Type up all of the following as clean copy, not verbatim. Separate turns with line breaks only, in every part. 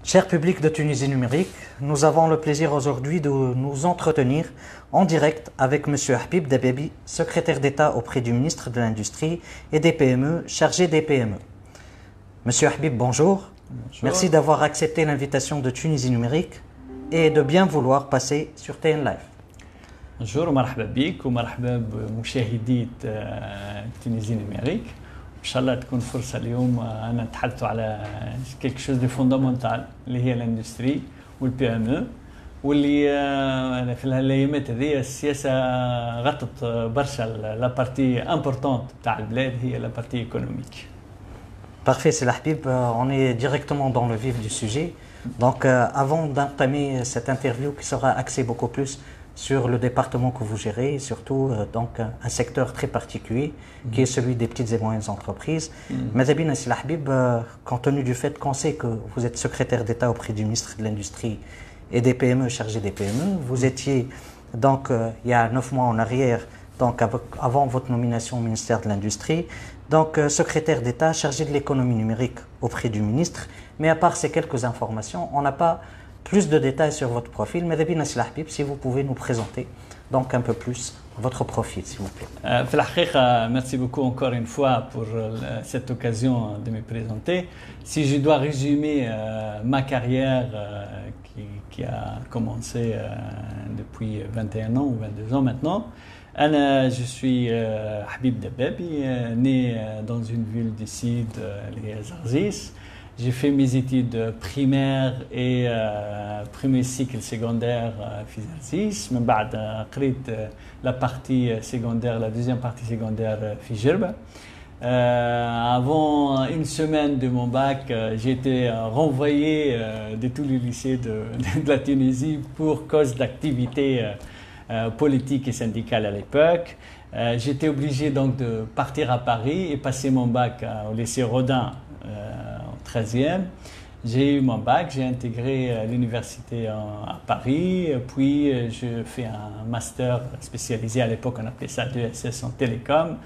Cher public de Tunisie numérique, nous avons le plaisir aujourd'hui de nous entretenir en direct avec M. Habib Dabbabi, secrétaire d'État auprès du ministre de l'Industrie et des PME, chargé des PME. Monsieur Habib, bonjour.
Bonjour.
Merci d'avoir accepté l'invitation de Tunisie numérique et de bien vouloir passer sur TN Live.
Bonjour ومرحبا بك ومرحبا بمشاهدي تونيزي نيميريك. ان شاء الله تكون فرصه اليوم انا نتحدثوا على كيك شوز دو فوندامونتال اللي هي الاندستري والبي ام او واللي في الايامات هذه السياسه غطت برشا لا بارتي امبورطونت تاع البلاد هي لا بارتي ايكونوميك.
Parfait, c'est Habib. On est directement dans le vif du sujet. Donc, avant d'entamer cette interview qui sera axée beaucoup plus sur le département que vous gérez et surtout donc un secteur très particulier qui est celui des petites et moyennes entreprises. Madame Nassil Habib, compte tenu du fait qu'on sait que vous êtes secrétaire d'État auprès du ministre de l'Industrie et des PME, chargé des PME, vous étiez donc il y a 9 mois en arrière, donc avant votre nomination au ministère de l'Industrie, donc secrétaire d'État chargé de l'économie numérique auprès du ministre. Mais à part ces quelques informations, on n'a pas plus de détails sur votre profil. Madame Nassil Habib, si vous pouvez nous présenter donc un peu plus votre profil, s'il vous plaît.
في الحقيقة, merci beaucoup encore une fois pour cette occasion de me présenter. Si je dois résumer ma carrière qui a commencé depuis 21 ans ou 22 ans maintenant, je suis Habib Dabbabi, né dans une ville du sud, les Zarzis. J'ai fait mes études primaires et premier cycle secondaire في زرزيس. من بعد قريت la partie secondaire, la deuxième partie secondaire في جربة. Avant une semaine de mon bac, j'ai été renvoyé de tous les lycées de la Tunisie pour cause d'activité politique et syndicale à l'époque. J'étais obligé donc de partir à Paris et passer mon bac au lycée Rodin au 13e. J'ai eu mon bac, j'ai intégré l'université à Paris, puis je fais un master spécialisé, à l'époque on appelait ça DESS en télécom.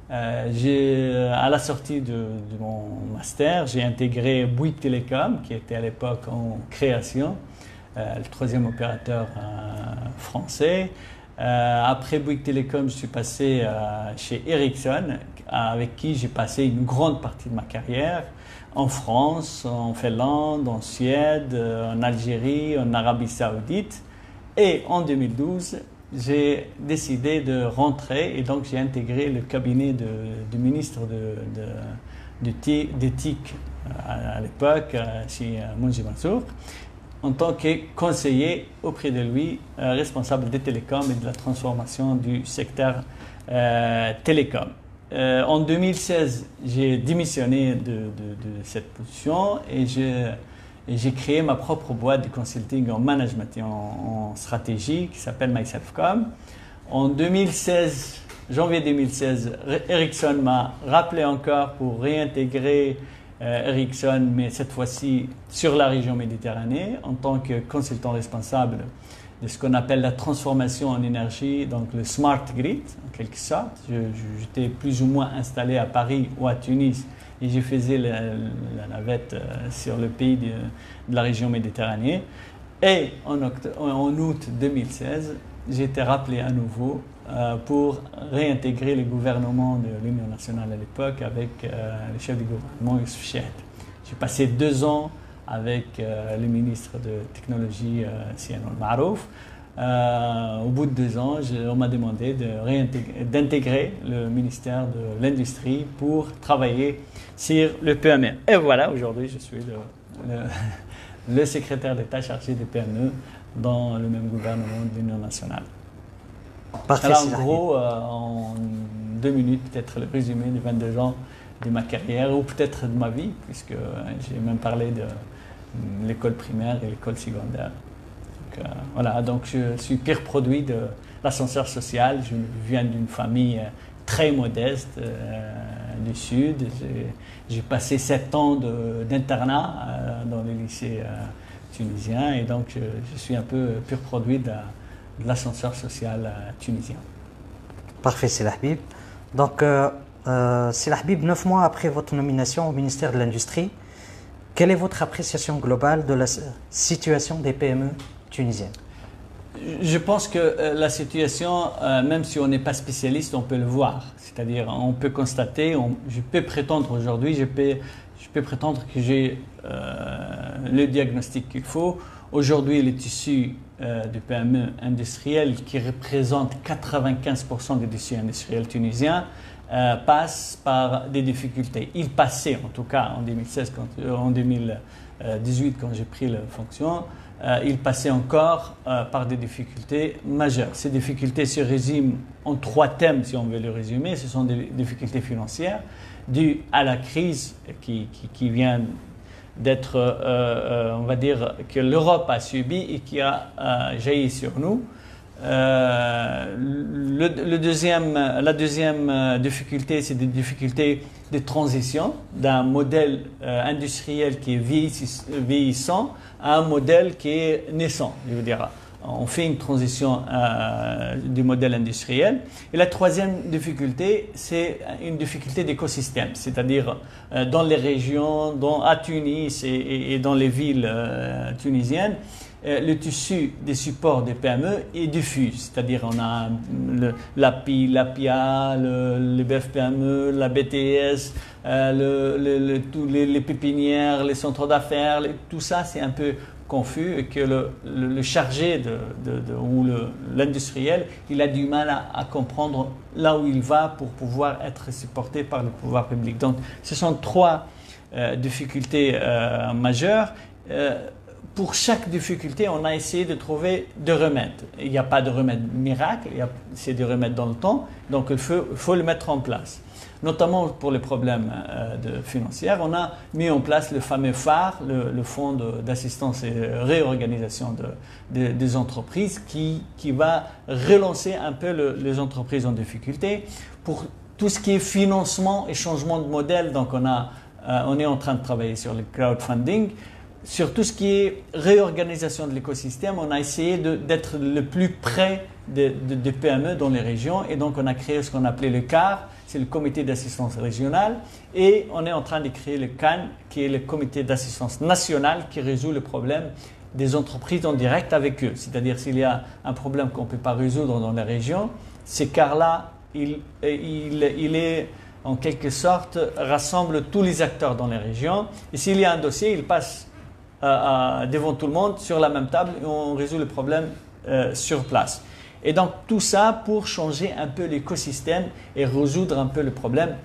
À la sortie de mon master, j'ai intégré Bouygues Télécom, qui était à l'époque en création, le troisième opérateur français. Après Bouygues Télécom, je suis passé chez Ericsson, avec qui j'ai passé une grande partie de ma carrière, en France, en Finlande, en Suède, en Algérie, en Arabie Saoudite. Et en 2012, j'ai décidé de rentrer et donc j'ai intégré le cabinet du ministre d'éthique à l'époque, chez Mounji Mansour, en tant que conseiller auprès de lui, responsable des télécoms et de la transformation du secteur télécom. En 2016, j'ai démissionné de cette position et j'ai créé ma propre boîte de consulting en management et en stratégie qui s'appelle MySelfCom. En 2016, janvier 2016, Ericsson m'a rappelé encore pour réintégrer Ericsson, mais cette fois-ci sur la région Méditerranée, en tant que consultant responsable de ce qu'on appelle la transformation en énergie, donc le smart grid en quelque sorte. J'étais plus ou moins installé à Paris ou à Tunis et je faisais la navette sur le pays de la région Méditerranée. Et en août 2016, j'ai été rappelé à nouveau pour réintégrer le gouvernement de l'Union nationale à l'époque avec le chef du gouvernement Youssef Chahd. J'ai passé 2 ans avec le ministre de technologie Sian Marouf. Au bout de 2 ans, on m'a demandé d'intégrer le ministère de l'Industrie pour travailler sur le PME. Et voilà, aujourd'hui, je suis le secrétaire d'État chargé des PME dans le même gouvernement de l'Union nationale.
Parfait.
Alors, en gros, en 2 minutes, peut-être le résumé des 22 ans de ma carrière ou peut-être de ma vie, puisque j'ai même parlé de l'école primaire et l'école secondaire. Donc, voilà, donc je suis pire produit de l'ascenseur social. Je viens d'une famille très modeste du Sud. J'ai passé 7 ans d'internat dans les lycées tunisiens et donc je suis un peu pur produit de l'ascenseur social tunisien.
Parfait, c'est Habib. Donc, c'est Habib, 9 mois après votre nomination au ministère de l'Industrie, Quelle est votre appréciation globale de la situation des PME tunisiennes?
Je pense que la situation, même si on n'est pas spécialiste, on peut le voir. C'est-à-dire, on peut constater, je peux prétendre aujourd'hui, je peux prétendre que j'ai le diagnostic qu'il faut. Aujourd'hui, les tissus de PME industriels qui représentent 95% des tissus industriels tunisiens passent par des difficultés. Ils passaient, en tout cas en 2018, quand j'ai pris la fonction, ils passaient encore par des difficultés majeures. Ces difficultés se résument en 3 thèmes, si on veut le résumer. Ce sont des difficultés financières dues à la crise qui vient d'être, on va dire, que l'Europe a subi et qui a jailli sur nous. La deuxième difficulté, c'est des difficultés de transition d'un modèle industriel qui est vieillissant à un modèle qui est naissant. Je veux dire, on fait une transition du modèle industriel. Et la troisième difficulté, c'est une difficulté d'écosystème, c'est-à-dire dans les régions, à Tunis et dans les villes tunisiennes, le tissu des supports des PME est diffus, c'est-à-dire on a l'API, l'APIA, le BFPME, la BTS, tous les pépinières, les centres d'affaires, tout ça c'est un peu confus et que le chargé ou l'industriel, il a du mal à comprendre là où il va pour pouvoir être supporté par le pouvoir public. Donc ce sont 3 difficultés majeures. Pour chaque difficulté, on a essayé de trouver des remèdes. Il n'y a pas de remède miracle, c'est des remèdes dans le temps, donc il faut le mettre en place. Notamment pour les problèmes financiers, on a mis en place le fameux phare, le fonds d'assistance et réorganisation des entreprises qui va relancer un peu les entreprises en difficulté. Pour tout ce qui est financement et changement de modèle, donc on est en train de travailler sur le crowdfunding. Sur tout ce qui est réorganisation de l'écosystème, on a essayé d'être le plus près des PME dans les régions et donc on a créé ce qu'on appelait le CAR, c'est le comité d'assistance régionale, et on est en train de créer le CAN, qui est le comité d'assistance nationale qui résout le problème des entreprises en direct avec eux. C'est-à-dire s'il y a un problème qu'on ne peut pas résoudre dans la région, ce CAR-là, il est en quelque sorte, rassemble tous les acteurs dans les régions et s'il y a un dossier, il passe devant tout le monde sur la même table et on résout le problème sur place. Et donc tout ça pour changer un peu l'écosystème et résoudre un peu le problème.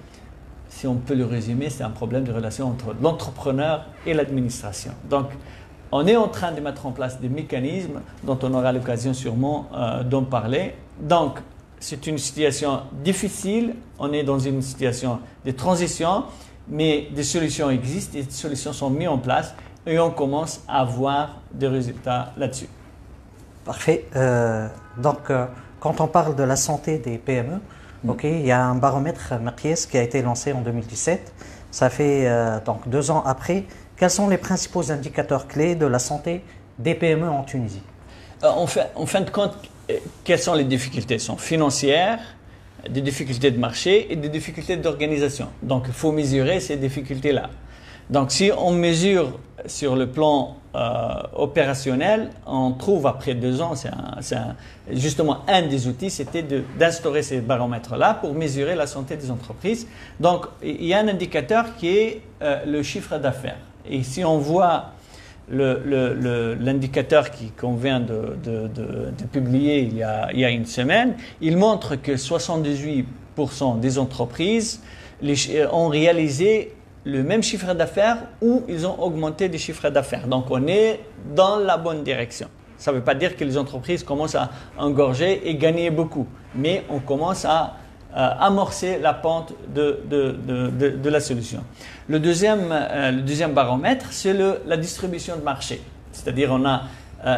Si on peut le résumer, c'est un problème de relation entre l'entrepreneur et l'administration. Donc on est en train de mettre en place des mécanismes dont on aura l'occasion sûrement d'en parler. Donc c'est une situation difficile, on est dans une situation de transition, mais des solutions existent, des solutions sont mises en place. Et on commence à voir des résultats là-dessus.
Parfait. Quand on parle de la santé des PME, il y a un baromètre Merkies qui a été lancé en 2017. Ça fait donc 2 ans après. Quels sont les principaux indicateurs clés de la santé des PME en Tunisie?
En fin de compte, quelles sont les difficultés? Elles sont financières, des difficultés de marché et des difficultés d'organisation. Donc il faut mesurer ces difficultés-là. Donc si on mesure sur le plan opérationnel, on trouve après 2 ans, justement un des outils, c'était d'instaurer ces baromètres-là pour mesurer la santé des entreprises. Donc il y a un indicateur qui est le chiffre d'affaires. Et si on voit l'indicateur qu'on vient de publier il y a une semaine, il montre que 78% des entreprises ont réalisé le même chiffre d'affaires ou ils ont augmenté des chiffres d'affaires. Donc, on est dans la bonne direction. Ça ne veut pas dire que les entreprises commencent à engorger et gagner beaucoup, mais on commence à amorcer la pente de la solution. Le deuxième baromètre, c'est la distribution de marché. C'est-à-dire on a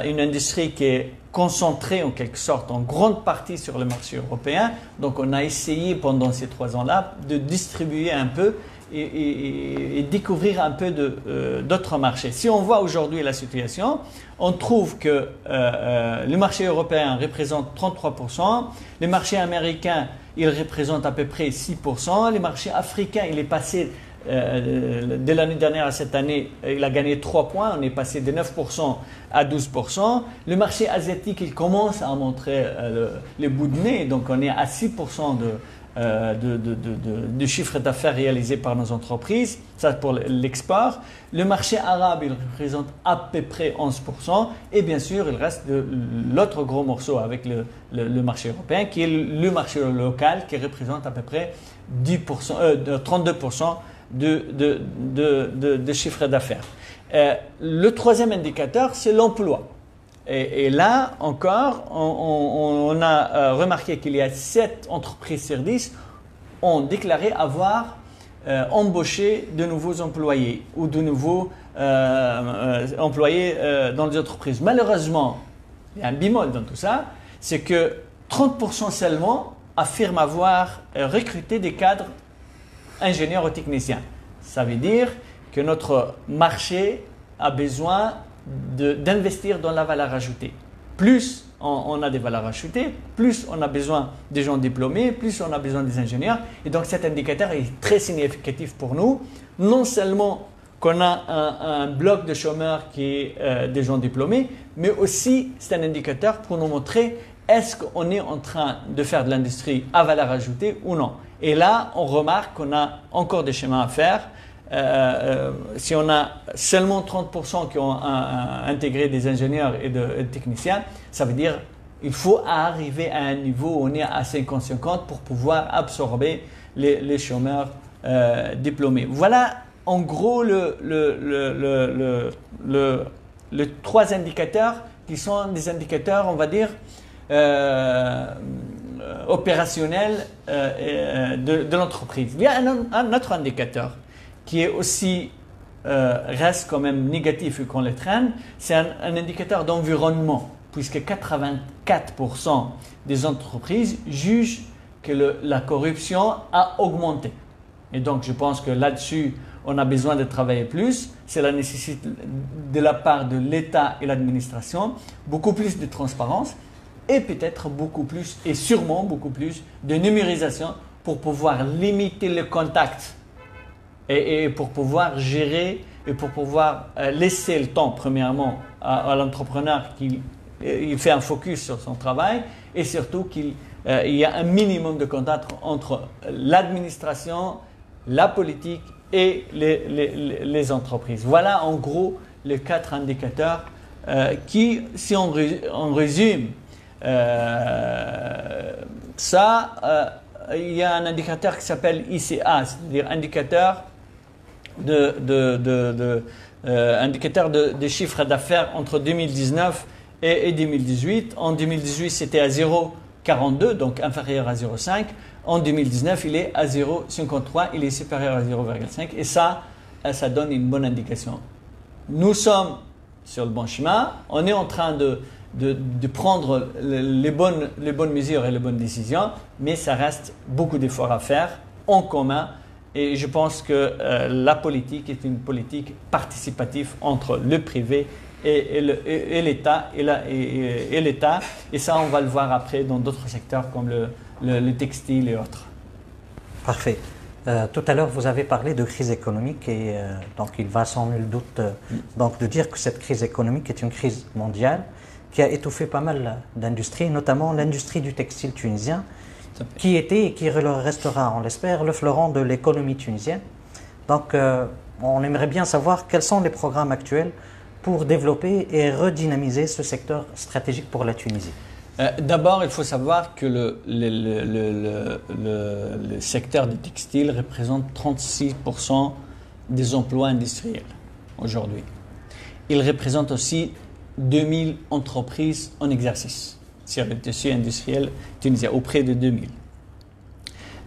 une industrie qui est concentrée en quelque sorte en grande partie sur le marché européen. Donc, on a essayé pendant ces 3 ans-là de distribuer un peu et découvrir un peu d'autres marchés. Si on voit aujourd'hui la situation, on trouve que le marché européen représente 33%, le marché américain il représente à peu près 6%, le marché africain il est passé de l'année dernière à cette année, il a gagné 3 points. On est passé de 9% à 12%. Le marché asiatique, il commence à montrer le bout de nez. Donc, on est à 6% de chiffre d'affaires réalisé par nos entreprises. Ça, pour l'export. Le marché arabe, il représente à peu près 11%. Et bien sûr, il reste l'autre gros morceau avec le marché européen, qui est le marché local, qui représente à peu près 32% de chiffre d'affaires. Le troisième indicateur, c'est l'emploi. Et là encore, on a remarqué qu'il y a 7 entreprises sur 10 ont déclaré avoir embauché de nouveaux employés ou de nouveaux employés dans les entreprises. Malheureusement, il y a un bémol dans tout ça, c'est que 30% seulement affirment avoir recruté des cadres ingénieurs ou techniciens. Ça veut dire que notre marché a besoin d'investir dans la valeur ajoutée. Plus on a des valeurs ajoutées, plus on a besoin des gens diplômés, plus on a besoin des ingénieurs. Et donc cet indicateur est très significatif pour nous. Non seulement qu'on a un bloc de chômeurs qui est des gens diplômés, mais aussi c'est un indicateur pour nous montrer est-ce qu'on est en train de faire de l'industrie à valeur ajoutée ou non. Et là, on remarque qu'on a encore des chemins à faire. Si on a seulement 30% qui ont intégré des ingénieurs et de techniciens, ça veut dire qu'il faut arriver à un niveau où on est à 50-50 pour pouvoir absorber les chômeurs diplômés. Voilà en gros les 3 indicateurs qui sont des indicateurs, on va dire, opérationnels de l'entreprise. Il y a un autre indicateur qui est aussi reste quand même négatif qu'on le traîne, c'est un indicateur d'environnement, puisque 84% des entreprises jugent que la corruption a augmenté. Et donc, je pense que là-dessus, on a besoin de travailler plus. C'est la nécessité de la part de l'État et l'administration, beaucoup plus de transparence et peut-être beaucoup plus et sûrement beaucoup plus de numérisation pour pouvoir limiter le contact et pour pouvoir gérer et pour pouvoir laisser le temps, premièrement, à l'entrepreneur qu'il fait un focus sur son travail et surtout qu'il y a un minimum de contact entre l'administration, la politique et les entreprises. Voilà en gros les 4 indicateurs qui, si on résume ça, il y a un indicateur qui s'appelle ICA, c'est-à-dire indicateur indicateur de chiffre d'affaires entre 2019 et 2018. En 2018, c'était à 0,42, donc inférieur à 0,5. En 2019, il est à 0,53, il est supérieur à 0,5 et ça donne une bonne indication. Nous sommes sur le bon chemin, on est en train de prendre les bonnes mesures et les bonnes décisions, mais ça reste beaucoup d'efforts à faire en commun et je pense que la politique est une politique participative entre le privé et l'État et ça on va le voir après dans d'autres secteurs comme le textile et autres.
Parfait. Tout à l'heure, vous avez parlé de crise économique et donc il va sans nul doute donc de dire que cette crise économique est une crise mondiale qui a étouffé pas mal d'industries, notamment l'industrie du textile tunisien, qui était et qui restera, on l'espère, le fleuron de l'économie tunisienne. Donc, on aimerait bien savoir quels sont les programmes actuels pour développer et redynamiser ce secteur stratégique pour la Tunisie.
D'abord, il faut savoir que le secteur du textile représente 36% des emplois industriels aujourd'hui. Il représente aussi 2000 entreprises en exercice sur le tissu industriel tunisien, auprès de 2000.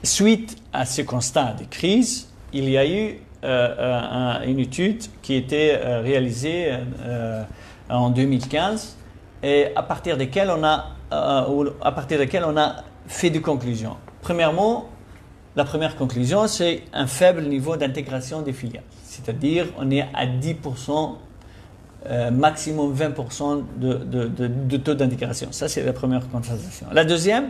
Suite à ce constat de crise, il y a eu une étude qui a été réalisée en 2015 et à partir de laquelle on a fait des conclusions. Premièrement, la première conclusion, c'est un faible niveau d'intégration des filiales. C'est-à-dire, on est à 10%, maximum 20% de taux d'intégration. Ça, c'est la première constatation. La deuxième,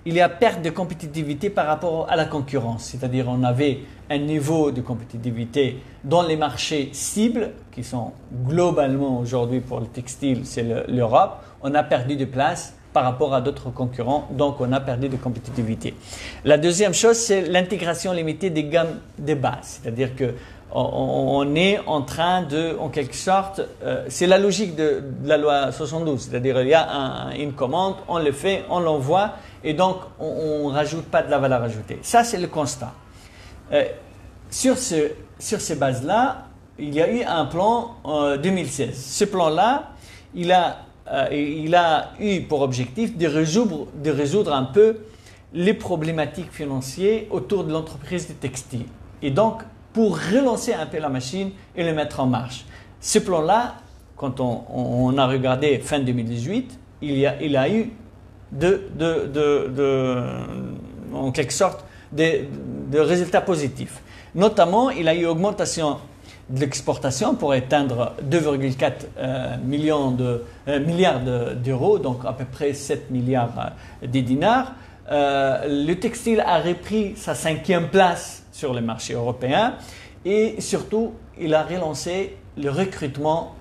il y a perte de compétitivité par rapport à la concurrence. C'est-à-dire, on avait un niveau de compétitivité dans les marchés cibles, qui sont globalement aujourd'hui pour le textile, c'est l'Europe. On a perdu de place par rapport à d'autres concurrents, donc on a perdu de compétitivité. La deuxième chose, c'est l'intégration limitée des gammes de base, c'est-à-dire que on est en train de, en quelque sorte, c'est la logique de la loi 72, c'est-à-dire il y a une commande, on le fait, on l'envoie, et donc on ne rajoute pas de la valeur ajoutée. Ça, c'est le constat. Sur ces bases-là, il y a eu un plan 2016. Ce plan-là, il a eu pour objectif de résoudre un peu les problématiques financières autour de l'entreprise du textile. Et donc, pour relancer un peu la machine et le mettre en marche. Ce plan-là, quand on a regardé fin 2018, il a eu en quelque sorte de résultats positifs. Notamment, il a eu augmentation de l'exportation pour atteindre 2,4 milliards d'euros, donc à peu près 7 milliards de dinars. Le textile a repris sa 5e place sur le marché européen et surtout, il a relancé le recrutement.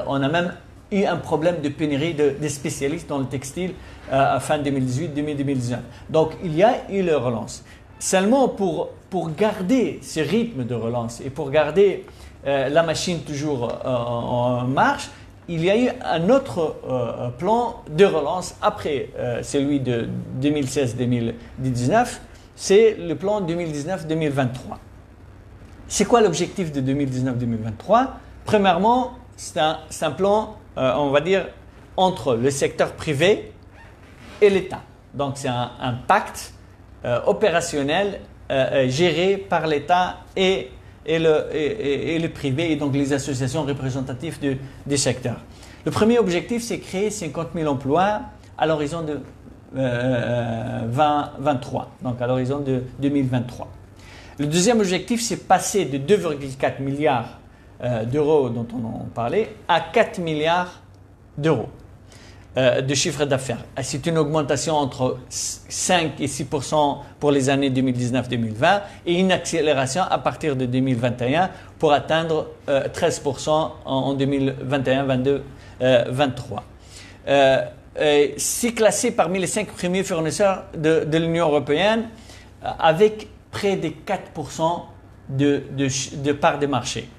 On a même eu un problème de pénurie de spécialistes dans le textile à fin 2018-2019. Donc, il y a eu la relance. Seulement pour garder ce rythme de relance et pour garder la machine toujours en marche, il y a eu un autre plan de relance après celui de 2016-2019, c'est le plan 2019-2023. C'est quoi l'objectif de 2019-2023? Premièrement, c'est un plan, on va dire, entre le secteur privé et l'État. Donc c'est un pacte opérationnel géré par l'État et le privé, et donc les associations représentatives du secteur. Le premier objectif, c'est créer 50 000 emplois à l'horizon de 2023, donc à l'horizon de 2023. Le deuxième objectif, c'est passer de 2,4 milliards d'euros dont on en parlait à 4 milliards d'euros de chiffre d'affaires. C'est une augmentation entre 5 et 6% pour les années 2019-2020 et une accélération à partir de 2021 pour atteindre 13% en 2021, 2022, 2023. C'est classé parmi les 5 premiers fournisseurs de l'Union européenne avec près de 4% de part de marché.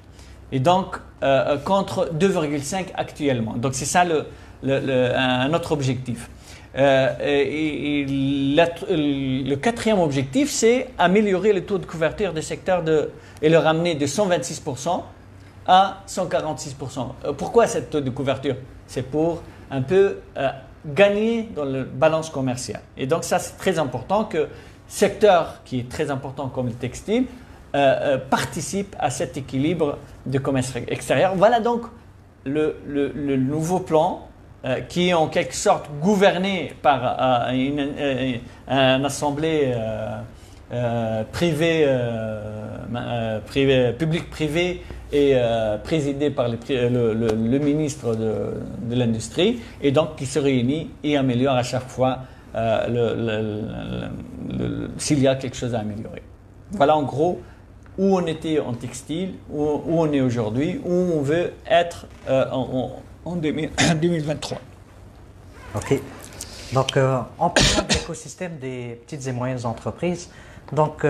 Et donc, contre 2,5 actuellement. Donc, c'est ça un autre objectif. Le quatrième objectif, c'est améliorer le taux de couverture des secteurs et le ramener de 126% à 146%. Pourquoi ce taux de couverture? C'est pour un peu gagner dans la balance commerciale. Et donc ça, c'est très important que secteur qui est très important comme le textile participe à cet équilibre de commerce extérieur. Voilà donc le nouveau plan qui est en quelque sorte gouverné par une assemblée public-privé et présidée par le ministre de l'Industrie, et donc qui se réunit et améliore à chaque fois s'il y a quelque chose à améliorer. Voilà en gros où on était en textile, où on est aujourd'hui, où on veut être en 2023.
OK. Donc, en parlant de l'écosystème des petites et moyennes entreprises, donc,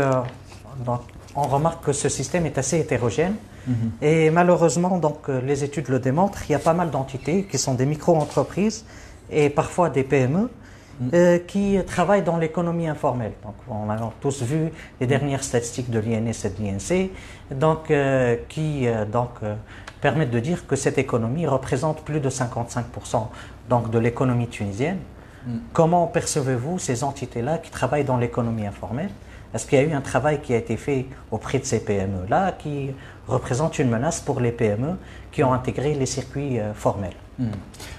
on remarque que ce système est assez hétérogène. Et malheureusement, donc, les études le démontrent, il y a pas mal d'entités qui sont des micro-entreprises et parfois des PME qui travaillent dans l'économie informelle. Donc, on a tous vu les dernières statistiques de l'INS et de l'INC, donc, qui permettent de dire que cette économie représente plus de 55% donc, de l'économie tunisienne. Comment percevez-vous ces entités-là qui travaillent dans l'économie informelle? Est-ce qu'il y a eu un travail qui a été fait auprès de ces PME-là qui représentent une menace pour les PME qui ont intégré les circuits formels?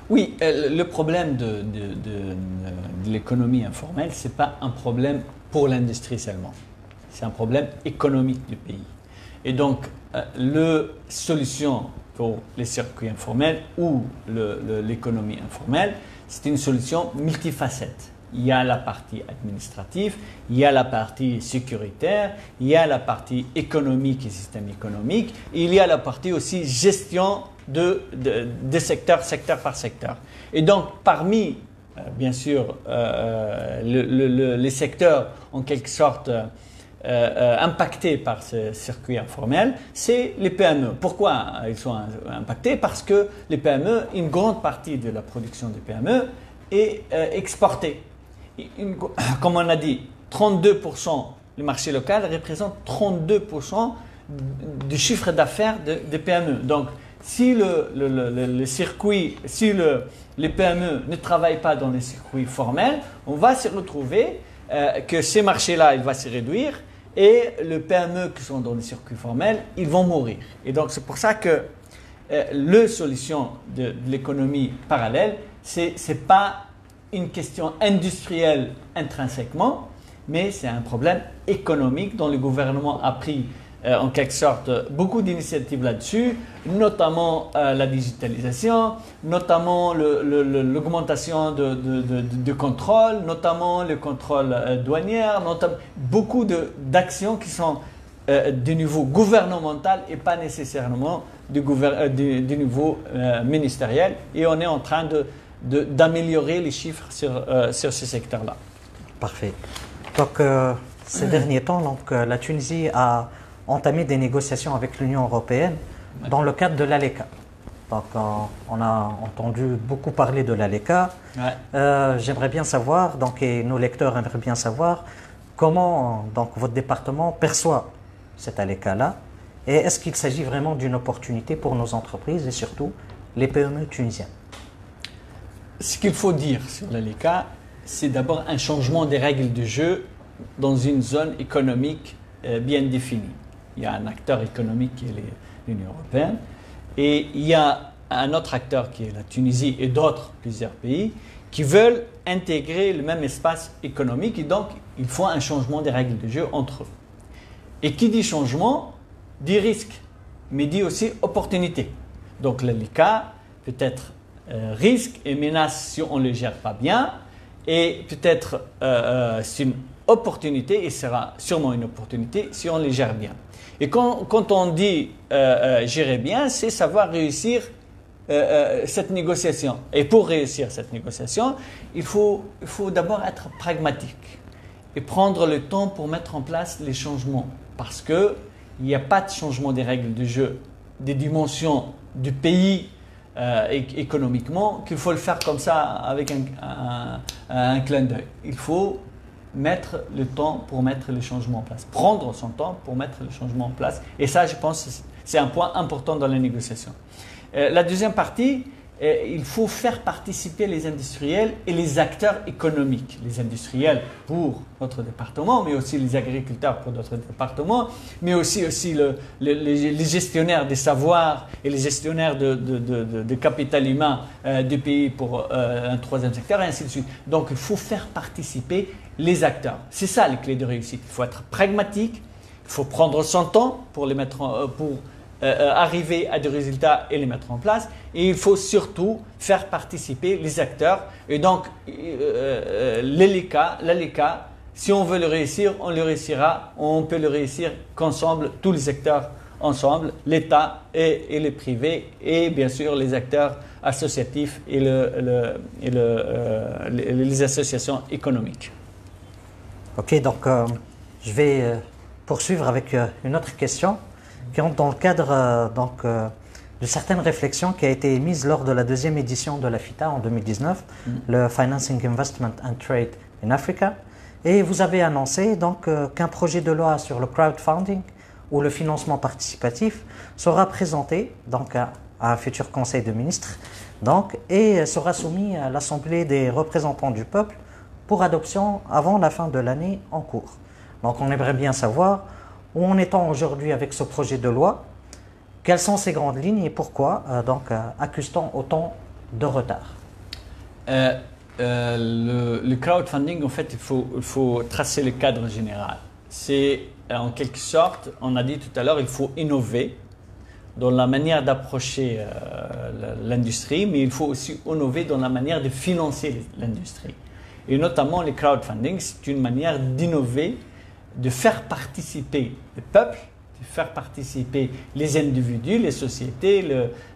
Oui, le problème de l'économie informelle, ce n'est pas un problème pour l'industrie seulement. C'est un problème économique du pays. Et donc, la solution pour les circuits informels ou l'économie informelle, c'est une solution multifacette. Il y a la partie administrative, il y a la partie sécuritaire, il y a la partie économique et système économique, et il y a la partie aussi gestion de secteur par secteur. Et donc, parmi, bien sûr, les secteurs en quelque sorte impactés par ce circuit informel, c'est les PME. Pourquoi ils sont impactés? Parce que les PME, une grande partie de la production des PME est exportée. Comme on a dit, 32%, le marché local représente 32% du chiffre d'affaires des PME. Donc, si le circuit, si les PME ne travaillent pas dans les circuits formels, on va se retrouver que ces marchés-là, il va se réduire et les PME qui sont dans les circuits formels, ils vont mourir. Et donc, c'est pour ça que la solution de l'économie parallèle, c'est pas une question industrielle intrinsèquement, mais c'est un problème économique dont le gouvernement a pris en quelque sorte beaucoup d'initiatives là-dessus, notamment la digitalisation, notamment l'augmentation de contrôle, notamment le contrôle douanier, beaucoup d'actions qui sont du niveau gouvernemental et pas nécessairement du niveau ministériel. Et on est en train d'améliorer les chiffres sur ce secteur-là.
Parfait. Donc, ces derniers temps, donc, la Tunisie a entamé des négociations avec l'Union européenne dans le cadre de l'ALECA. Donc, on a entendu beaucoup parler de l'ALECA. J'aimerais bien savoir, donc, et nos lecteurs aimeraient bien savoir, comment donc, votre département perçoit cette ALECA-là et est-ce qu'il s'agit vraiment d'une opportunité pour nos entreprises et surtout les PME tunisiennes?
Ce qu'il faut dire sur l'ALECA, c'est d'abord un changement des règles du jeu dans une zone économique bien définie. Il y a un acteur économique qui est l'Union européenne et il y a un autre acteur qui est la Tunisie et plusieurs pays qui veulent intégrer le même espace économique et donc il faut un changement des règles du jeu entre eux. Et qui dit changement, dit risque, mais dit aussi opportunité. Donc l'ALECA peut être risque et menace si on ne le gère pas bien et peut-être c'est une opportunité et sera sûrement une opportunité si on les gère bien. Et quand on dit gérer bien, c'est savoir réussir cette négociation. Et pour réussir cette négociation, il faut d'abord être pragmatique et prendre le temps pour mettre en place les changements. Parce qu'il n'y a pas de changement des règles du jeu, des dimensions du pays économiquement, qu'il faut le faire comme ça avec un clin d'œil. Il faut mettre le temps pour mettre les changements en place, prendre son temps pour mettre les changements en place. Et ça, je pense, c'est un point important dans les négociations. La deuxième partie, il faut faire participer les industriels et les acteurs économiques. Les industriels pour notre département, mais aussi les agriculteurs pour notre département, mais aussi les gestionnaires des savoirs et les gestionnaires de capital humain du pays pour un troisième secteur, et ainsi de suite. Donc, il faut faire participer les acteurs. C'est ça les clés de réussite. Il faut être pragmatique, il faut prendre son temps pour les mettre arriver à des résultats et les mettre en place. Et il faut surtout faire participer les acteurs. Et donc, l'ALECA, si on veut le réussir, on le réussira. On peut le réussir qu'ensemble, tous les acteurs ensemble, l'État et les privés, et bien sûr les acteurs associatifs et les associations économiques.
Ok, donc je vais poursuivre avec une autre question qui entre dans le cadre de certaines réflexions qui a été émise lors de la deuxième édition de la FITA en 2019, le Financing Investment and Trade in Africa. Et vous avez annoncé donc qu'un projet de loi sur le crowdfunding ou le financement participatif sera présenté donc à un futur Conseil de ministres donc, et sera soumis à l'Assemblée des représentants du peuple pour adoption avant la fin de l'année en cours. Donc on aimerait bien savoir où en est-on aujourd'hui avec ce projet de loi, quelles sont ses grandes lignes et pourquoi accuse-t-on autant de retard?
Le crowdfunding, en fait, il faut tracer le cadre général. C'est en quelque sorte, on a dit tout à l'heure, il faut innover dans la manière d'approcher l'industrie, mais il faut aussi innover dans la manière de financer l'industrie. Et notamment les crowdfunding, c'est une manière d'innover, de faire participer le peuple, de faire participer les individus, les sociétés,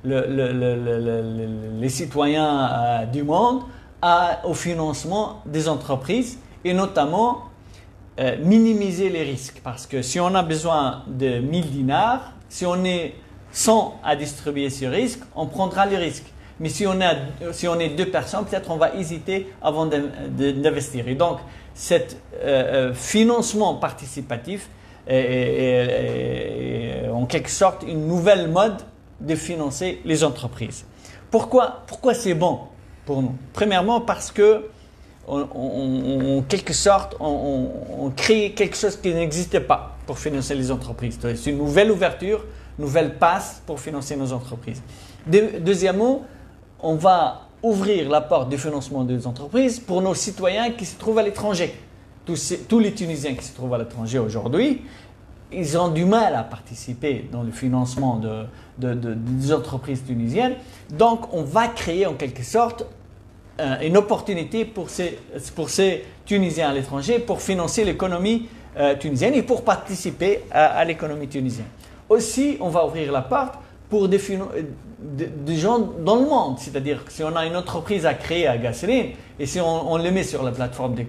les citoyens du monde au financement des entreprises et notamment minimiser les risques. Parce que si on a besoin de 1000 dinars, si on est 100 à distribuer ce risque, on prendra le risque. Mais si on est 2 personnes, peut-être on va hésiter avant d'investir. Et donc, ce financement participatif est en quelque sorte une nouvelle mode de financer les entreprises. Pourquoi c'est bon pour nous? Premièrement, parce que en quelque sorte, on crée quelque chose qui n'existait pas pour financer les entreprises. C'est une nouvelle ouverture, une nouvelle passe pour financer nos entreprises. Deuxièmement, on va ouvrir la porte du financement des entreprises pour nos citoyens qui se trouvent à l'étranger. Tous les Tunisiens qui se trouvent à l'étranger aujourd'hui, ils ont du mal à participer dans le financement des entreprises tunisiennes. Donc, on va créer en quelque sorte une opportunité pour ces Tunisiens à l'étranger pour financer l'économie tunisienne et pour participer à l'économie tunisienne. Aussi, on va ouvrir la porte pour des gens dans le monde. C'est-à-dire que si on a une entreprise à créer à Gassérine et si on le met sur la plateforme de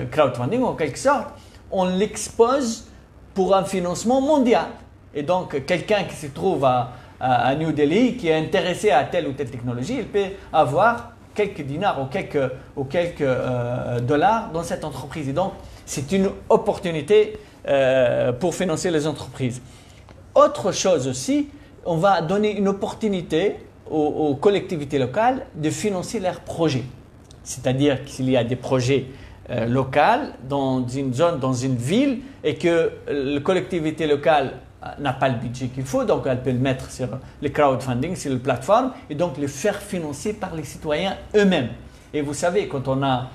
crowdfunding, en quelque sorte, on l'expose pour un financement mondial. Et donc, quelqu'un qui se trouve à New Delhi, qui est intéressé à telle ou telle technologie, il peut avoir quelques dinars ou quelques dollars dans cette entreprise. Et donc, c'est une opportunité pour financer les entreprises. Autre chose aussi, on va donner une opportunité aux collectivités locales de financer leurs projets. C'est-à-dire qu'il y a des projets locaux dans une zone, dans une ville, et que la collectivité locale n'a pas le budget qu'il faut, donc elle peut le mettre sur le crowdfunding, sur la plateforme, et donc le faire financer par les citoyens eux-mêmes. Et vous savez, quand on a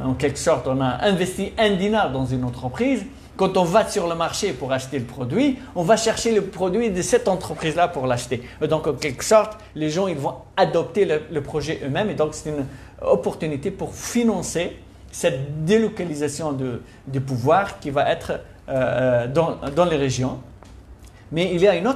en quelque sorte, on a investi 1 dinar dans une entreprise, quand on va sur le marché pour acheter le produit, on va chercher le produit de cette entreprise-là pour l'acheter. Donc, en quelque sorte, les gens ils vont adopter le projet eux-mêmes, et donc c'est une opportunité pour financer cette délocalisation de pouvoir qui va être dans les régions. Mais il y a un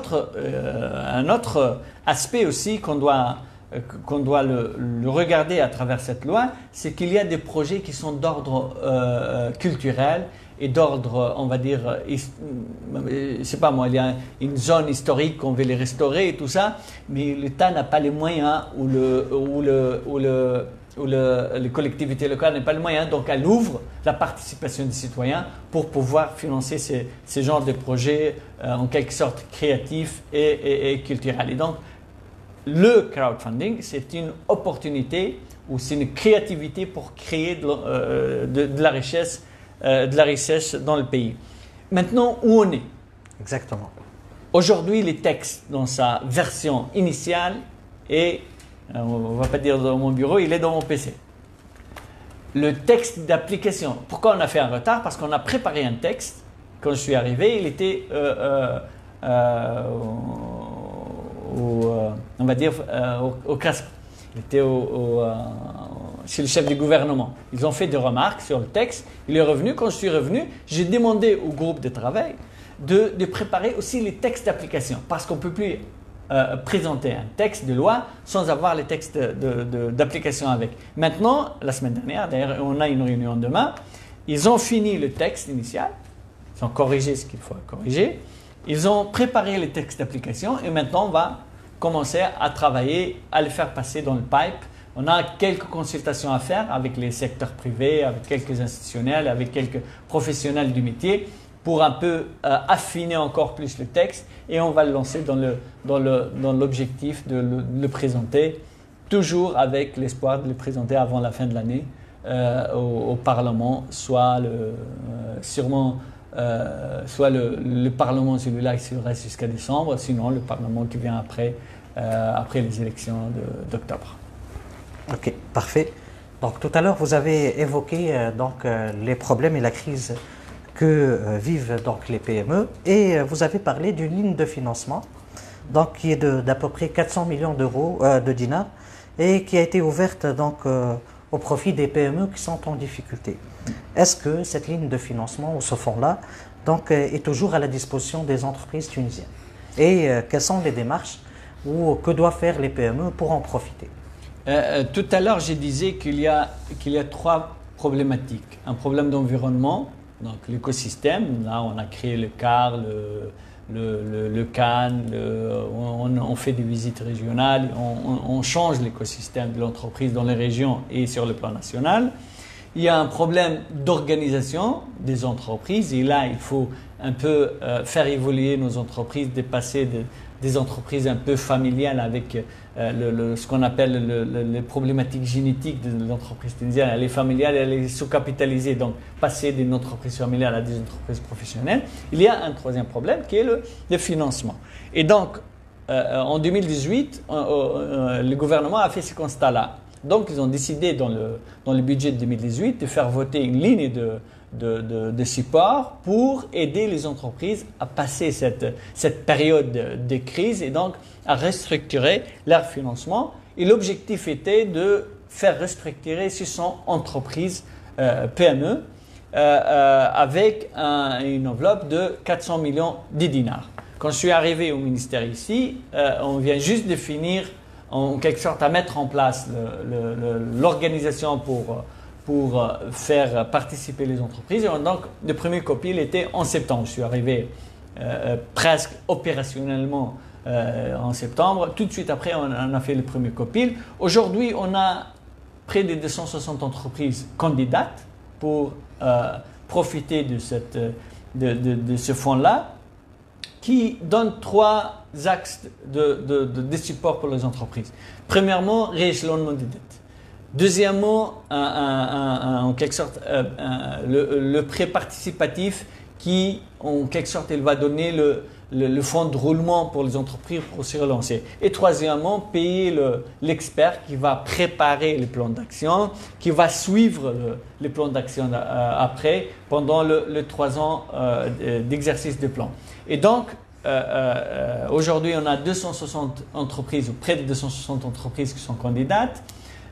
autre aspect aussi qu'on doit le regarder à travers cette loi, c'est qu'il y a des projets qui sont d'ordre culturel et d'ordre, on va dire, je sais pas moi, il y a une zone historique qu'on veut les restaurer et tout ça, mais l'État n'a pas les moyens ou les collectivités locales n'ont pas les moyens, donc elle ouvre la participation des citoyens pour pouvoir financer ces genres de projets en quelque sorte créatifs et culturels. Et donc, le crowdfunding, c'est une opportunité ou c'est une créativité pour créer de la richesse dans le pays. Maintenant, où on est?
Exactement.
Aujourd'hui, les textes dans sa version initiale et on ne va pas dire dans mon bureau, il est dans mon PC. Le texte d'application, pourquoi on a fait un retard? Parce qu'on a préparé un texte. Quand je suis arrivé, il était on va dire au CASP. Il était chez le chef du gouvernement. Ils ont fait des remarques sur le texte. Il est revenu. Quand je suis revenu, j'ai demandé au groupe de travail de préparer aussi les textes d'application. Parce qu'on ne peut plus présenter un texte de loi sans avoir les textes d'application avec. Maintenant, la semaine dernière, d'ailleurs, on a une réunion demain, ils ont fini le texte initial. Ils ont corrigé ce qu'il faut corriger. Ils ont préparé les textes d'application et maintenant, on va commencer à travailler, à les faire passer dans le pipe. On a quelques consultations à faire avec les secteurs privés, avec quelques institutionnels, avec quelques professionnels du métier pour un peu affiner encore plus le texte et on va le lancer dans l'objectif de le présenter, toujours avec l'espoir de le présenter avant la fin de l'année au Parlement, soit le Parlement celui-là qui reste jusqu'à décembre, sinon le Parlement qui vient après les élections d'octobre.
Ok, parfait. Donc tout à l'heure, vous avez évoqué les problèmes et la crise que vivent donc les PME et vous avez parlé d'une ligne de financement donc, qui est d'à peu près 400 millions d'euros de dinars et qui a été ouverte donc, au profit des PME qui sont en difficulté. Est-ce que cette ligne de financement ou ce fonds-là donc, est toujours à la disposition des entreprises tunisiennes? Et quelles sont les démarches ou que doivent faire les PME pour en profiter?
Tout à l'heure, je disais qu'il y a trois problématiques. Un problème d'environnement, donc l'écosystème. Là, on a créé le CAR, le CAN, on fait des visites régionales, on change l'écosystème de l'entreprise dans les régions et sur le plan national. Il y a un problème d'organisation des entreprises et là, il faut un peu faire évoluer nos entreprises, dépasser des entreprises un peu familiales avec ce qu'on appelle les problématiques génétiques de l'entreprise tunisienne. Elle est familiale, elle est sous-capitalisée, donc passer d'une entreprise familiale à des entreprises professionnelles. Il y a un troisième problème qui est le financement. Et donc, en 2018, le gouvernement a fait ce constat-là. Donc, ils ont décidé dans le budget de 2018 de faire voter une ligne de support pour aider les entreprises à passer cette période de crise et donc à restructurer leur financement. Et l'objectif était de faire restructurer 600 entreprises PME avec une enveloppe de 400 millions de dinars. Quand je suis arrivé au ministère ici, on vient juste de finir en quelque sorte à mettre en place l'organisation pour faire participer les entreprises. Et donc, le premier copil était en septembre. Je suis arrivé presque opérationnellement en septembre. Tout de suite après, on a fait le premier copil. Aujourd'hui, on a près de 260 entreprises candidates pour profiter de ce fonds-là, qui donne trois axes de support pour les entreprises. Premièrement, rééchelonnement des dettes. Deuxièmement, en quelque sorte, le prêt participatif qui, en quelque sorte, il va donner le fonds de roulement pour les entreprises pour se relancer. Et troisièmement, payer l'expert qui va préparer le plan d'action, qui va suivre le plan d'action après, pendant les 3 ans d'exercice de plan. Et donc, aujourd'hui, on a 260 entreprises, ou près de 260 entreprises qui sont candidates.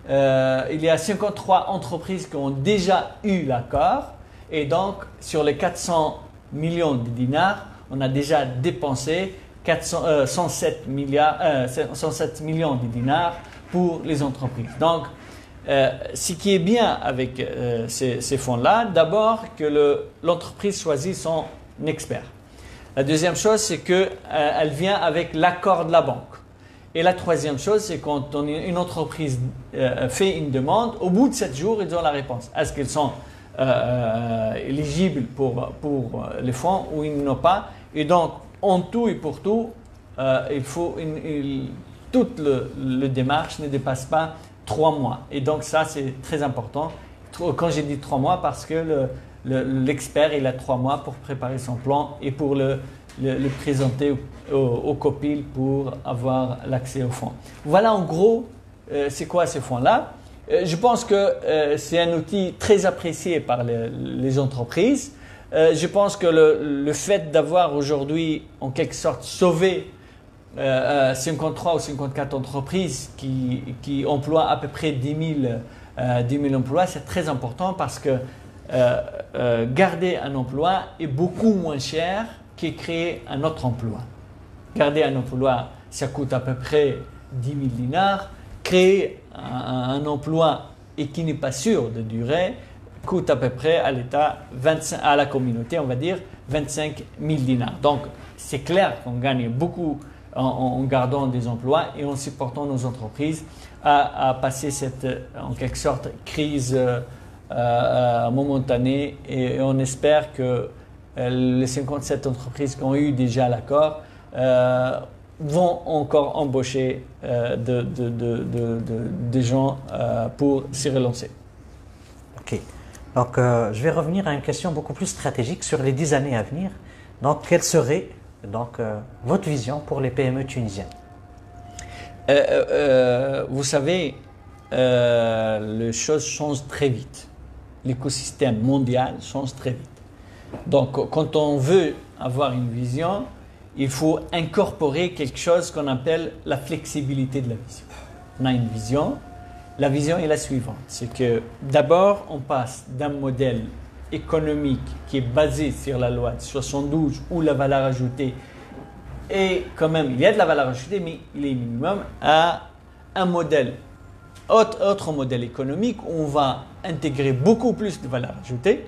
Il y a 53 entreprises qui ont déjà eu l'accord. Et donc, sur les 400 millions de dinars, on a déjà dépensé 107 millions de dinars pour les entreprises. Donc, ce qui est bien avec ces fonds-là, d'abord que l'entreprise choisit son expert. La deuxième chose, c'est qu'elle vient avec l'accord de la banque. Et la troisième chose, c'est quand une entreprise fait une demande, au bout de 7 jours, ils ont la réponse. Est-ce qu'ils sont éligibles pour les fonds ou ils n'ont pas? Et donc, en tout et pour tout, toute la démarche ne dépasse pas 3 mois. Et donc, ça, c'est très important. Quand j'ai dit 3 mois, parce que l'expert, il a 3 mois pour préparer son plan et pour le présenter au copil pour avoir l'accès au fonds. Voilà en gros, c'est quoi ces fonds-là. Je pense que c'est un outil très apprécié par les entreprises. Je pense que le fait d'avoir aujourd'hui en quelque sorte sauvé 53 ou 54 entreprises qui emploient à peu près 10 000 emplois, c'est très important parce que garder un emploi est beaucoup moins cher que créer un autre emploi. Garder un emploi, ça coûte à peu près 10 000 dinars. Créer un emploi et qui n'est pas sûr de durer coûte à peu près à l'État, à la communauté, on va dire, 25 000 dinars. Donc, c'est clair qu'on gagne beaucoup en gardant des emplois et en supportant nos entreprises à passer cette, en quelque sorte, crise momentanée. Et on espère que les 57 entreprises qui ont eu déjà l'accord vont encore embaucher des gens pour s'y relancer.
Ok. Donc, je vais revenir à une question beaucoup plus stratégique sur les 10 années à venir. Donc, quelle serait votre vision pour les PME tunisiennes?
Vous savez, les choses changent très vite. L'écosystème mondial change très vite. Donc, quand on veut avoir une vision, il faut incorporer quelque chose qu'on appelle la flexibilité de la vision. On a une vision La vision est la suivante, c'est que d'abord, on passe d'un modèle économique qui est basé sur la loi de 72 où la valeur ajoutée est quand même, il y a de la valeur ajoutée, mais il est minimum, à un modèle, autre modèle économique où on va intégrer beaucoup plus de valeur ajoutée,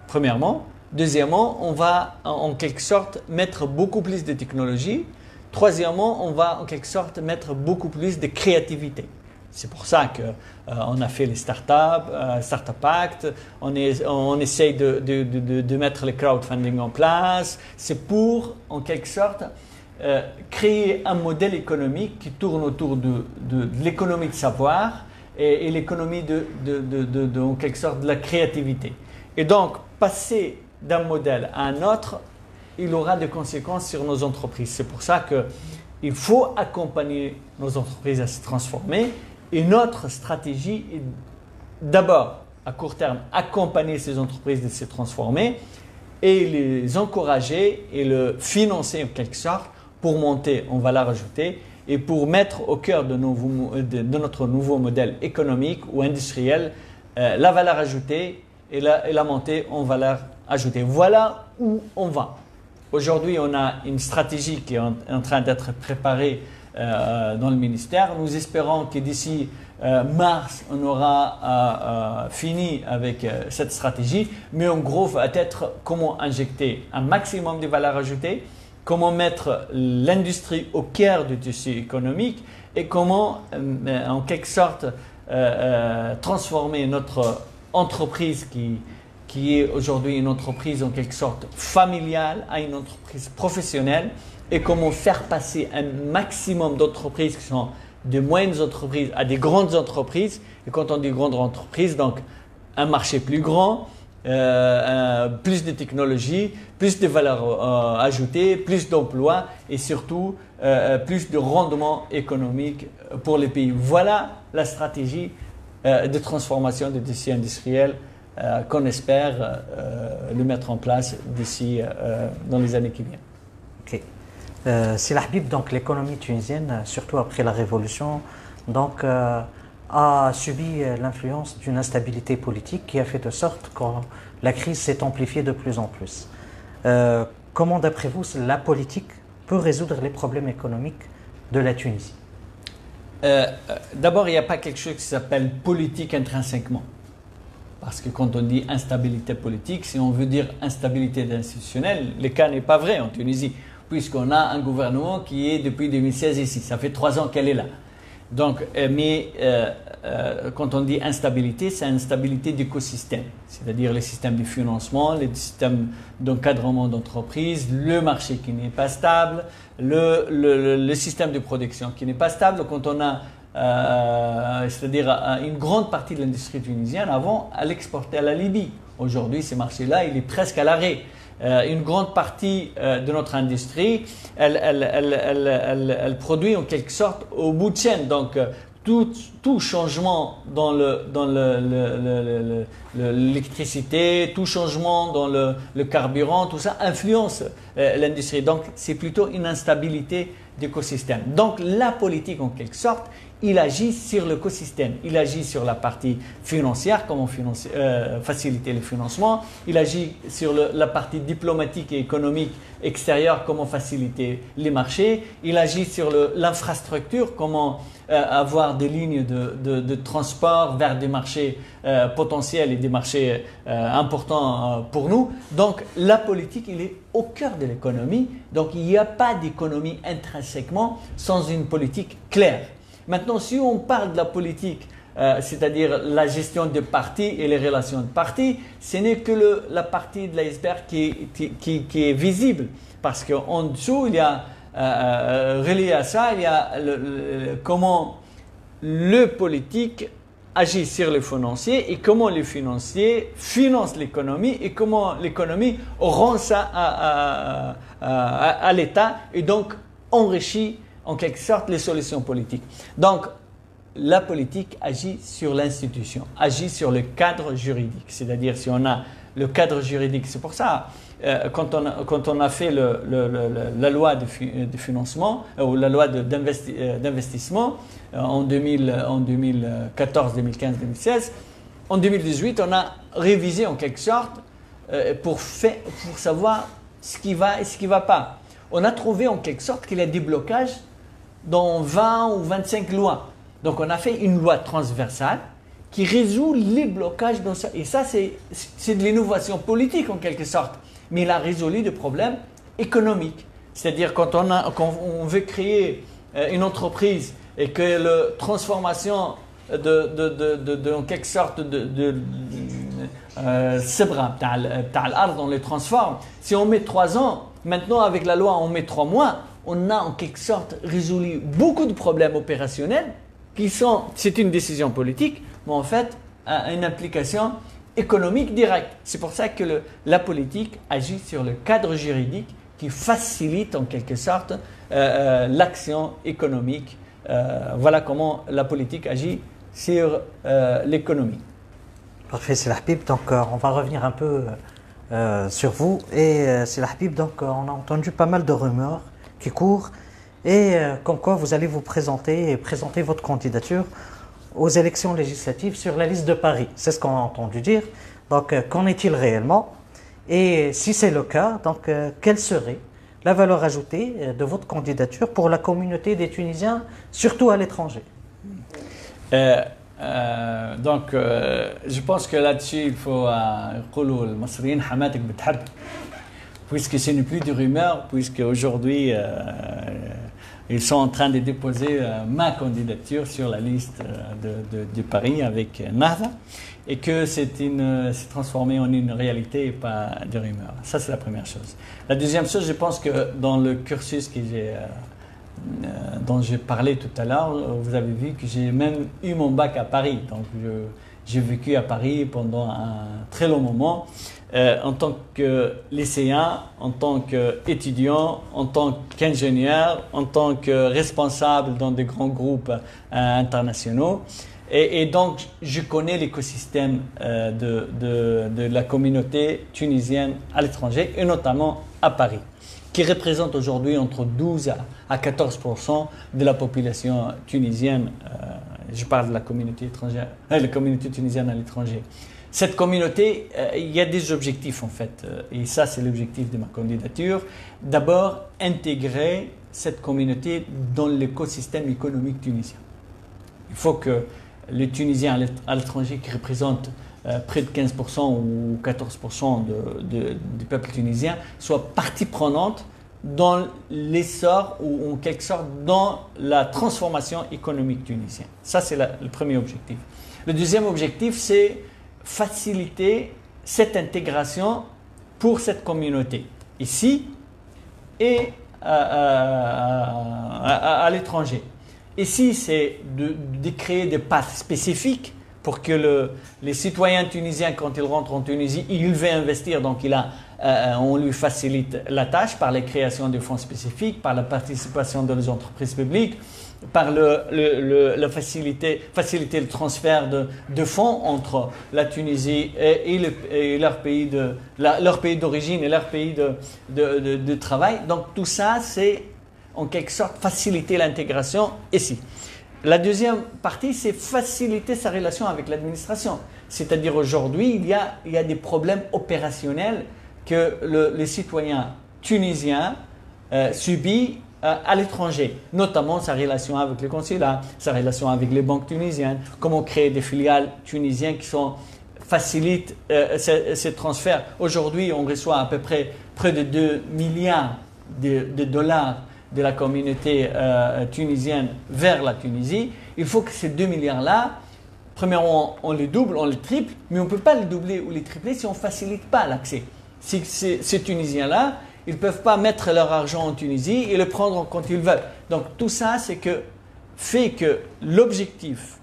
premièrement. Deuxièmement, on va en quelque sorte mettre beaucoup plus de technologie. Troisièmement, on va en quelque sorte mettre beaucoup plus de créativité. C'est pour ça qu'on a fait les startups, Startup Act, on essaye de mettre le crowdfunding en place. C'est pour, en quelque sorte, créer un modèle économique qui tourne autour de l'économie de savoir et l'économie en quelque sorte, de la créativité. Et donc, passer d'un modèle à un autre, il aura des conséquences sur nos entreprises. C'est pour ça qu'il faut accompagner nos entreprises à se transformer. Et notre stratégie est d'abord, à court terme, accompagner ces entreprises de se transformer et les encourager et le financer en quelque sorte pour monter en valeur ajoutée et pour mettre au cœur de notre nouveau modèle économique ou industriel la valeur ajoutée et la montée en valeur ajoutée. Voilà où on va. Aujourd'hui, on a une stratégie qui est en train d'être préparée dans le ministère. Nous espérons que d'ici mars, on aura fini avec cette stratégie. Mais en gros, va être comment injecter un maximum de valeur ajoutée, comment mettre l'industrie au cœur du tissu économique et comment, en quelque sorte, transformer notre entreprise qui est aujourd'hui une entreprise en quelque sorte familiale à une entreprise professionnelle et comment faire passer un maximum d'entreprises qui sont de moyennes entreprises à des grandes entreprises. Et quand on dit grandes entreprises, donc un marché plus grand, plus de technologies, plus de valeur ajoutée, plus d'emplois et surtout plus de rendement économique pour les pays. Voilà la stratégie de transformation des tissus industriels qu'on espère le mettre en place d'ici dans les années qui viennent.
Ok. Sila Habib, donc l'économie tunisienne, surtout après la révolution, donc, a subi l'influence d'une instabilité politique qui a fait de sorte que la crise s'est amplifiée de plus en plus. Comment, d'après vous, la politique peut résoudre les problèmes économiques de la Tunisie?
D'abord, il n'y a pas quelque chose qui s'appelle politique intrinsèquement. Parce que quand on dit instabilité politique, si on veut dire instabilité institutionnelle, le cas n'est pas vrai en Tunisie, puisqu'on a un gouvernement qui est depuis 2016 ici. Ça fait 3 ans qu'elle est là. Donc, quand on dit instabilité, c'est instabilité d'écosystème, c'est-à-dire les systèmes de financement, les systèmes d'encadrement d'entreprise, le marché qui n'est pas stable, le système de production qui n'est pas stable. Quand on a c'est-à-dire une grande partie de l'industrie tunisienne avant, elle exportait à la Libye. Aujourd'hui, ce marché-là, il est presque à l'arrêt. Une grande partie de notre industrie, elle produit en quelque sorte au bout de chaîne. Donc, tout changement dans l'électricité, tout changement dans le carburant, tout ça influence l'industrie. Donc, c'est plutôt une instabilité d'écosystème. Donc, la politique, en quelque sorte, il agit sur l'écosystème, il agit sur la partie financière, comment faciliter le financement, il agit sur la partie diplomatique et économique extérieure, comment faciliter les marchés, il agit sur l'infrastructure, comment avoir des lignes de transport vers des marchés potentiels et des marchés importants pour nous. Donc la politique, il est au cœur de l'économie, donc il n'y a pas d'économie intrinsèquement sans une politique claire. Maintenant, si on parle de la politique, c'est-à-dire la gestion des partis et les relations de partis, ce n'est que la partie de l'iceberg qui est visible. Parce qu'en dessous, il y a, relié à ça, il y a comment le politique agit sur les financiers et comment les financiers financent l'économie et comment l'économie rend ça à l'État et donc enrichit en quelque sorte les solutions politiques. Donc, la politique agit sur l'institution, agit sur le cadre juridique. C'est-à-dire, si on a le cadre juridique, c'est pour ça, quand on a fait la loi de financement ou la loi d'investissement en 2014, 2015, 2016, en 2018, on a révisé en quelque sorte pour savoir ce qui va et ce qui ne va pas. On a trouvé en quelque sorte qu'il y a des blocages dans 20 ou 25 lois. Donc on a fait une loi transversale qui résout les blocages dans ça. Et ça, c'est de l'innovation politique en quelque sorte. Mais il a résolu des problèmes économiques. C'est-à-dire quand on veut créer une entreprise et que la transformation en quelque sorte on les transforme. Si on met 3 ans, maintenant avec la loi on met 3 mois, on a en quelque sorte résolu beaucoup de problèmes opérationnels c'est une décision politique, mais en fait une implication économique directe. C'est pour ça que la politique agit sur le cadre juridique qui facilite en quelque sorte l'action économique. Voilà comment la politique agit sur l'économie.
Parfait, Salah Habib. Donc, on va revenir un peu sur vous. Et Salah Habib, donc, on a entendu pas mal de rumeurs qui courent et comme quoi vous allez vous présenter votre candidature aux élections législatives sur la liste de Paris. C'est ce qu'on a entendu dire. Donc, qu'en est-il réellement? Et si c'est le cas, donc, quelle serait la valeur ajoutée de votre candidature pour la communauté des Tunisiens, surtout à l'étranger?
Donc, je pense que là-dessus, il faut puisque ce n'est plus de rumeurs, puisque aujourd'hui, ils sont en train de déposer ma candidature sur la liste de Paris avec Nahda, et que c'est transformé en une réalité et pas de rumeurs. Ça, c'est la première chose. La deuxième chose, je pense que dans le cursus dont j'ai parlé tout à l'heure, vous avez vu que j'ai même eu mon bac à Paris. Donc, j'ai vécu à Paris pendant un très long moment, en tant que lycéen, en tant qu'étudiant, en tant qu'ingénieur, en tant que responsable dans des grands groupes internationaux. Et donc, je connais l'écosystème de la communauté tunisienne à l'étranger, et notamment à Paris, qui représente aujourd'hui entre 12 à 14% de la population tunisienne. Je parle de la communauté étrangère, la communauté tunisienne à l'étranger. Cette communauté, il y a des objectifs en fait, et ça c'est l'objectif de ma candidature. D'abord, intégrer cette communauté dans l'écosystème économique tunisien. Il faut que les Tunisiens à l'étranger qui représentent près de 15% ou 14% du peuple tunisien soient partie prenante dans l'essor ou en quelque sorte dans la transformation économique tunisienne. Ça, c'est le premier objectif. Le deuxième objectif, c'est faciliter cette intégration pour cette communauté, ici et à l'étranger. Ici, c'est de créer des paths spécifiques pour que les citoyens tunisiens, quand ils rentrent en Tunisie, ils veulent investir, donc on lui facilite la tâche par la création de fonds spécifiques, par la participation dans les entreprises publiques, par faciliter le transfert de fonds entre la Tunisie et leur pays d'origine et leur pays de travail. Donc tout ça, c'est en quelque sorte faciliter l'intégration ici. La deuxième partie, c'est faciliter sa relation avec l'administration. C'est-à-dire aujourd'hui, il y a des problèmes opérationnels que les citoyens tunisiens subissent à l'étranger, notamment sa relation avec les consulats, sa relation avec les banques tunisiennes, comment créer des filiales tunisiennes qui facilitent ces transferts. Aujourd'hui, on reçoit à peu près de 2 milliards de dollars de la communauté tunisienne vers la Tunisie. Il faut que ces 2 milliards-là, premièrement, on les double, on les triple, mais on ne peut pas les doubler ou les tripler si on ne facilite pas l'accès. Si ces Tunisiens-là, ils ne peuvent pas mettre leur argent en Tunisie et le prendre quand ils veulent. Donc tout ça, fait que l'objectif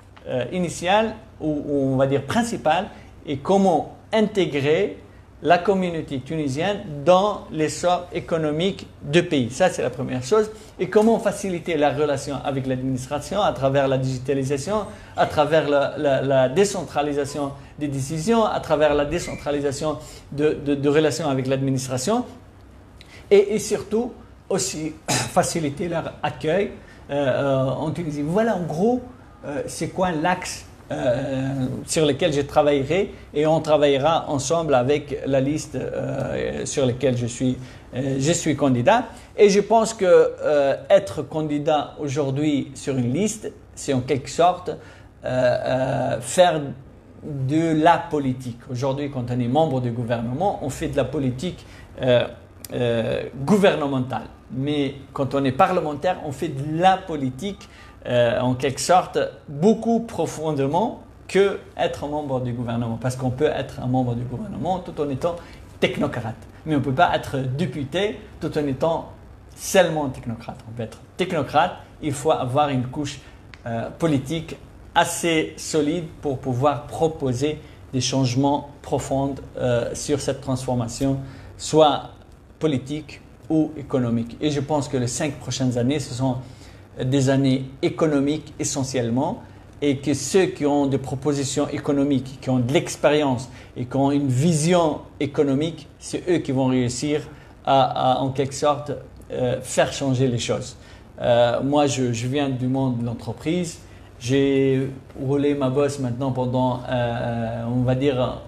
initial, ou on va dire principal, est comment intégrer la communauté tunisienne dans l'essor économique du pays. Ça, c'est la première chose. Et comment faciliter la relation avec l'administration à travers la digitalisation, à travers la décentralisation des décisions, à travers la décentralisation de relations avec l'administration et surtout aussi faciliter leur accueil en Tunisie. Voilà en gros c'est quoi l'axe sur lequel je travaillerai et on travaillera ensemble avec la liste sur laquelle je suis candidat. Et je pense que être candidat aujourd'hui sur une liste, c'est en quelque sorte faire de la politique. Aujourd'hui, quand on est membre du gouvernement, on fait de la politique gouvernementale. Mais quand on est parlementaire, on fait de la politique en quelque sorte beaucoup profondément que être un membre du gouvernement. Parce qu'on peut être un membre du gouvernement tout en étant technocrate. Mais on ne peut pas être député tout en étant seulement technocrate. On peut être technocrate, il faut avoir une couche politique assez solide pour pouvoir proposer des changements profonds sur cette transformation, soit politique ou économique. Et je pense que les 5 prochaines années, ce sont des années économiques essentiellement, et que ceux qui ont des propositions économiques, qui ont de l'expérience et qui ont une vision économique, c'est eux qui vont réussir à en quelque sorte faire changer les choses. Moi, je viens du monde de l'entreprise. J'ai roulé ma bosse maintenant pendant, on va dire,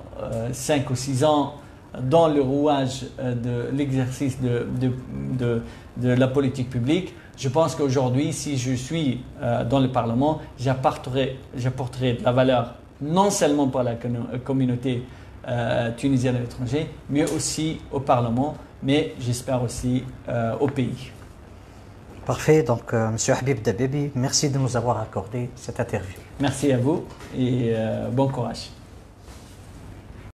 5 ou 6 ans dans le rouage de l'exercice de la politique publique. Je pense qu'aujourd'hui, si je suis dans le Parlement, j'apporterai de la valeur non seulement pour la communauté tunisienne à l'étranger, mais aussi au Parlement, mais j'espère aussi au pays.
Parfait. Donc, M. Habib Dabibi, merci de nous avoir accordé cette interview.
Merci à vous et bon courage.